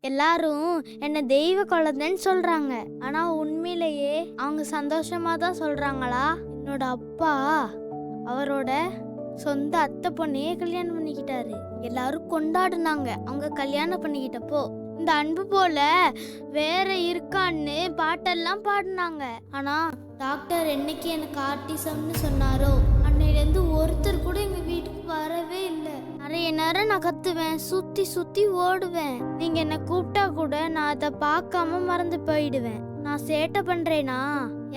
எல்லாரும் என்ன தெய்வ குழந்தைன்னு சொல்றாங்க. ஆனா உண்மையிலேயே அவங்க சந்தோஷமா தான் சொல்றாங்களா? என்னோட அப்பா அவரோட சொந்த அத்தை பொண்ணையே கல்யாணம் பண்ணிக்கிட்டாரு. எல்லாரும் கொண்டாடுனாங்க அவங்க கல்யாணம் பண்ணிக்கிட்டப்போ. இந்த அன்பு போல வேற இருக்கான்னு பாட்டெல்லாம் பாடினாங்க. ஆனா டாக்டர் என்னைக்கு எனக்கு ஆர்டிசம்னு சொன்னாரோ அன்னையிலேருந்து ஒருத்தர் கூட எங்க வீட்டுக்கு வரவே இல்லை. நிறைய நேரம் நான் கத்துவேன், சுத்தி சுத்தி ஓடுவேன். நீங்க என்ன கூப்பிட்டா கூட நான் அதை பார்க்காம மறந்து போயிடுவேன். நான் சேட்டை பண்றேனா,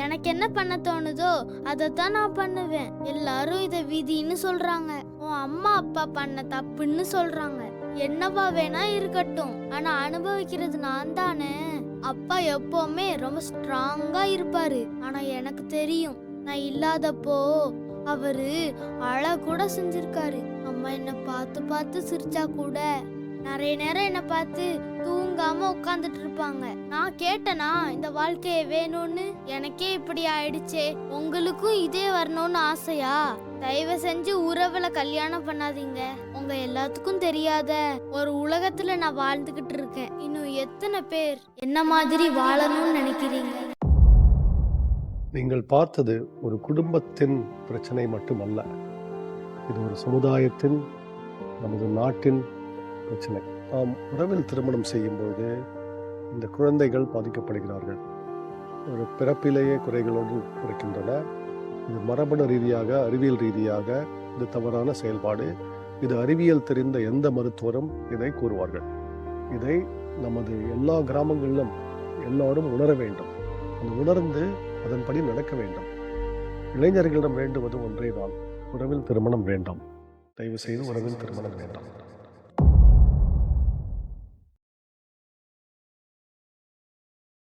எனக்கு என்ன பண்ண தோணுதோ அதைத்தான் நான் பண்ணுவேன். எல்லாரும் இதை விதின்னு சொல்றாங்க, உன் அம்மா அப்பா பண்ண தப்புன்னு சொல்றாங்க. என்னவா வேணா இருக்கட்டும், ஆனா அனுபவிக்கிறது நான் தானே. அப்பா எப்பவுமே ரொம்ப ஸ்ட்ராங்கா இருப்பாரு. ஆனா எனக்கு தெரியும், நான் இல்லாதப்போ அவரு அழ கூட செஞ்சிருக்காரு. அம்மா என்ன பார்த்து பார்த்து சிரிச்சா கூட நிறைய நேரம் என்ன பார்த்து தூங்காம உட்காந்துட்டு இருப்பாங்க. நான் கேட்டனா இந்த வாழ்க்கைய வேணும்னு, எனக்கே இப்படி ஆயிடுச்சே, உங்களுக்கும் இதே வரணும்னு ஆசையா? தயவு செஞ்சு உறவுல கல்யாணம் பண்ணாதீங்க. உங்க எல்லாத்துக்கும் தெரியாத ஒரு உலகத்துல நான் வாழ்ந்துகிட்டு இருக்கேன். இன்னும் எத்தனை பேர் என்ன மாதிரி வாழணும்னு நினைக்கிறீங்க? நீங்கள் பார்த்தது ஒரு குடும்பத்தின் பிரச்சனை மட்டுமல்ல, இது ஒரு சமுதாயத்தின், நமது நாட்டின் பிரச்சனை. நாம் உறவில் திருமணம் செய்யும்போது இந்த குழந்தைகள் பாதிக்கப்படுகிறார்கள். ஒரு பிறப்பிலேயே குறைகளோடு இருக்கின்றன. இது மரபணு ரீதியாக, அறிவியல் ரீதியாக இது தவறான செயல்பாடு. இது அறிவியல் தெரிந்த எந்த மருத்துவரும் இதை கூறுவார்கள். இதை நமது எல்லா கிராமங்களிலும் எல்லாரும் உணர வேண்டும். அது உணர்ந்து அதன்படி நடக்க வேண்டும். இளைஞர்களிடம் வேண்டுவது ஒன்றே தான், உறவில் திருமணம் வேண்டாம். தயவு செய்து உறவில் திருமணம் வேண்டாம்.